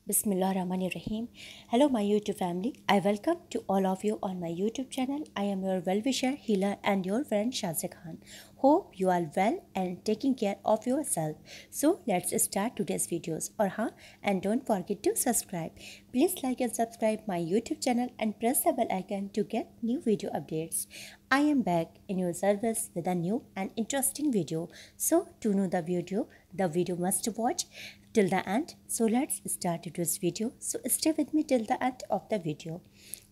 Bismillahirrahmanirrahim. Hello, my YouTube family. I welcome to all of you on my YouTube channel. I am your well-wisher, healer, and your friend Shazia Khan. Hope you are well and taking care of yourself. So let's start today's videos. And don't forget to subscribe. Please like and subscribe my YouTube channel and press the bell icon to get new video updates. I am back in your service with a new and interesting video. So to know the video must watch till the end. So let's start today's video. So stay with me till the end of the video.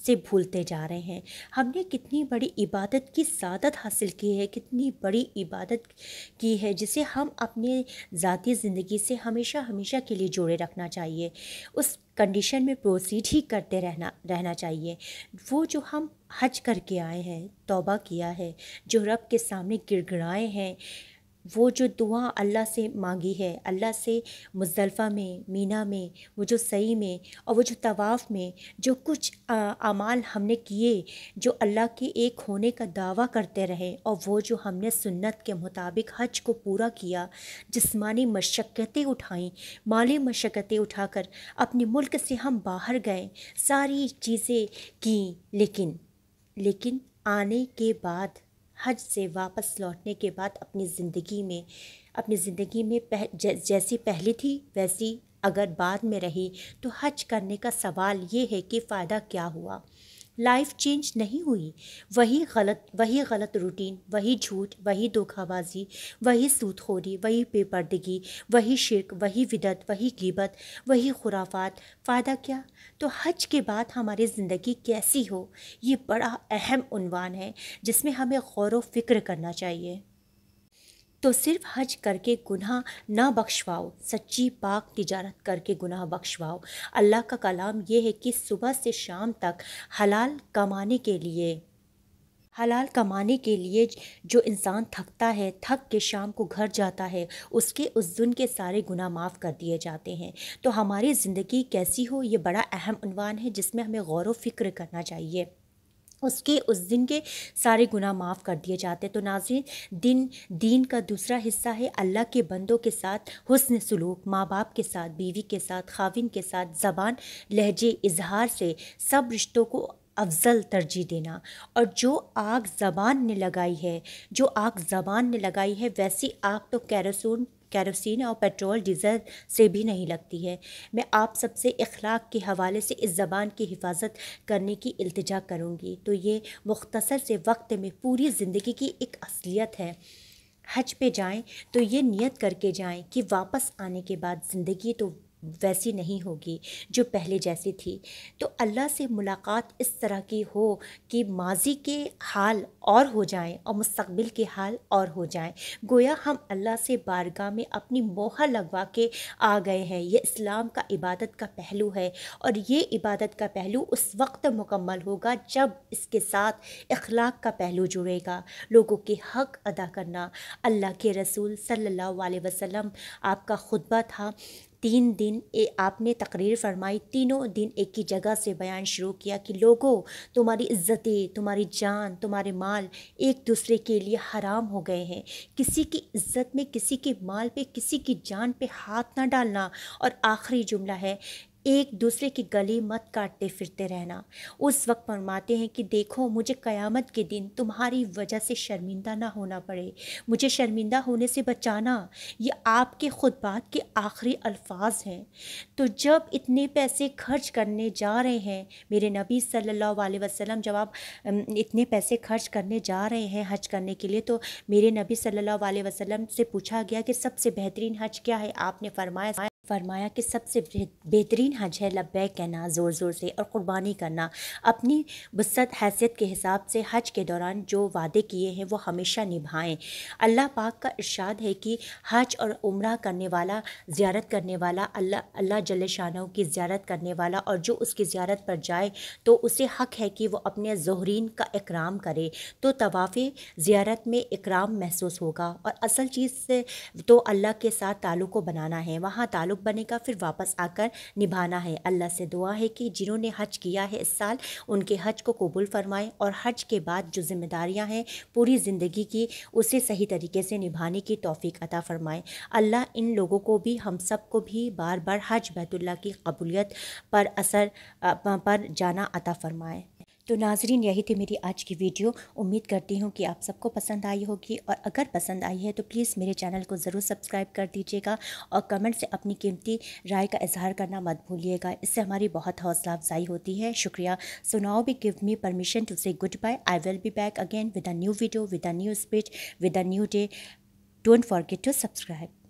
سے بھولتے جا رہے ہیں۔ ہم نے کتنی بڑی عبادت کی سعادت حاصل کی ہے، کتنی بڑی عبادت کی ہے جسے ہم اپنے ذاتی زندگی سے ہمیشہ ہمیشہ کے لیے جوڑے رکھنا چاہیے، اس کنڈیشن میں پروسیڈ ہی کرتے رہنا چاہیے۔ وہ جو ہم حج کر کے آئے ہیں، توبہ کیا ہے، جو رب کے سامنے گڑ گڑائے ہیں، وہ جو دعا اللہ سے مانگی ہے، اللہ سے مزدلفہ میں، مینا میں، وہ جو سعی میں اور وہ جو طواف میں جو کچھ اعمال ہم نے کیے، جو اللہ کے ایک ہونے کا دعویٰ کرتے رہے، اور وہ جو ہم نے سنت کے مطابق حج کو پورا کیا، جسمانی مشقتیں اٹھائیں، مالی مشقتیں اٹھا کر اپنے ملک سے ہم باہر گئے، ساری چیزیں کیں، لیکن آنے کے بعد، حج سے واپس لوٹنے کے بعد اپنی زندگی میں جیسی پہلی تھی ویسی اگر بعد میں رہی تو حج کرنے کا سوال یہ ہے کہ فائدہ کیا ہوا؟ لائف چینج نہیں ہوئی، وہی غلط روٹین، وہی جھوٹ، وہی دھوکہ بازی، وہی سود خوری، وہی بے پردگی، وہی شرک، وہی بدعت، وہی غیبت، وہی خرافات۔ فائدہ کیا؟ تو حج کے بعد ہماری زندگی کیسی ہو، یہ بڑا اہم عنوان ہے جس میں ہمیں غور و فکر کرنا چاہیے۔ تو صرف حج کر کے گناہ نہ بخشواؤ، سچی پاک تجارت کر کے گناہ بخشواؤ۔ اللہ کا کلام یہ ہے کہ صبح سے شام تک حلال کمانے کے لیے جو انسان تھکتا ہے، تھک کے شام کو گھر جاتا ہے، اس دن کے سارے گناہ معاف کر دیے جاتے ہیں۔ تو ہماری زندگی کیسی ہو، یہ بڑا اہم عنوان ہے جس میں ہمیں غور و فکر کرنا چاہیے۔ اس دن کے سارے گناہ معاف کر دیے جاتے۔ تو ناظرین، دین کا دوسرا حصہ ہے اللہ کے بندوں کے ساتھ حسن سلوک، ماں باپ کے ساتھ، بیوی کے ساتھ، خاوند کے ساتھ، زبان، لہجے، اظہار سے سب رشتوں کو افضل ترجیح دینا۔ اور جو آگ زبان نے لگائی ہے ویسی آگ تو کیروسین اور پیٹرول ڈیزل سے بھی نہیں لگتی ہے۔ میں آپ سب سے اخلاق کے حوالے سے اس زبان کی حفاظت کرنے کی التجا کروں گی۔ تو یہ مختصر سے وقت میں پوری زندگی کی ایک اصلیت ہے۔ حج پہ جائیں تو یہ نیت کر کے جائیں کہ واپس آنے کے بعد زندگی تو ویسی نہیں ہوگی جو پہلے جیسی تھی۔ تو اللہ سے ملاقات اس طرح کی ہو کہ ماضی کے حال اور ہو جائیں اور مستقبل کے حال اور ہو جائیں، گویا ہم اللہ سے بارگاہ میں اپنی مہر لگوا کے آ گئے ہیں۔ یہ اسلام کا عبادت کا پہلو ہے، اور یہ عبادت کا پہلو اس وقت مکمل ہوگا جب اس کے ساتھ اخلاق کا پہلو جڑے گا، لوگوں کے حق ادا کرنا۔ اللہ کے رسول صلی اللہ علیہ وسلم، آپ کا خطبہ تھا، 3 دن آپ نے تقریر فرمائی، تینوں دن ایک ہی جگہ سے بیان شروع کیا کہ لوگوں، تمہاری عزتیں، تمہاری جان، تمہارے مال ایک دوسرے کے لیے حرام ہو گئے ہیں۔ کسی کی عزت میں، کسی کے مال پہ، کسی کی جان پہ ہاتھ نہ ڈالنا۔ اور آخری جملہ ہے، ایک دوسرے کی گلے مت کاٹتے پھرتے رہنا۔ اس وقت فرماتے ہیں کہ دیکھو، مجھے قیامت کے دن تمہاری وجہ سے شرمندہ نہ ہونا پڑے، مجھے شرمندہ ہونے سے بچانا۔ یہ آپ کے خطبات کے آخری الفاظ ہیں۔ تو جب اتنے پیسے خرچ کرنے جا رہے ہیں، میرے نبی صلی اللہ علیہ وسلم، جب آپ اتنے پیسے خرچ کرنے جا رہے ہیں حج کرنے کے لیے، تو میرے نبی صلی اللہ علیہ وسلم سے پوچھا گیا کہ سب سے بہترین حج کیا ہے؟ آپ نے فرمایا کہ سب سے بہترین حج ہے لبیک کہنا، زور زور سے، اور قربانی کرنا۔ اپنی وسعت حیثیت کے حساب سے حج کے دوران جو وعدے کیے ہیں وہ ہمیشہ نبھائیں۔ اللہ پاک کا ارشاد ہے کہ حج اور عمرہ کرنے والا، زیارت کرنے والا، اللہ جل شانہ کی زیارت کرنے والا، اور جو اس کی زیارت پر جائے تو اسے حق ہے کہ وہ اپنے زائرین کا اکرام کرے۔ تو طواف زیارت میں اکرام محسوس ہوگا، اور اصل چیز سے تو اللہ کے ساتھ تعلق کو بنانا ہے، وہاں تعلق بنے گا، پھر واپس آ کر نبھانا ہے۔ اللہ سے دعا ہے کہ جنہوں نے حج کیا ہے اس سال، ان کے حج کو قبول فرمائے، اور حج کے بعد جو ذمہ داریاں ہیں پوری زندگی کی، اسے صحیح طریقے سے نبھانے کی توفیق عطا فرمائے۔ اللہ ان لوگوں کو بھی، ہم سب کو بھی بار بار حج بیت اللہ کی قبولیت پر جانا عطا فرمائے۔ تو ناظرین، یہی تھی میری آج کی ویڈیو۔ امید کرتی ہوں کہ آپ سب کو پسند آئی ہوگی، اور اگر پسند آئی ہے تو پلیز میرے چینل کو ضرور سبسکرائب کر دیجیے گا، اور کمنٹ سے اپنی قیمتی رائے کا اظہار کرنا مت بھولیے گا، اس سے ہماری بہت حوصلہ افزائی ہوتی ہے۔ شکریہ۔ سو ناؤ بھی give me permission to say good bye. I will be back again with a new video, with a new speech, with a new day. Don't forget to subscribe.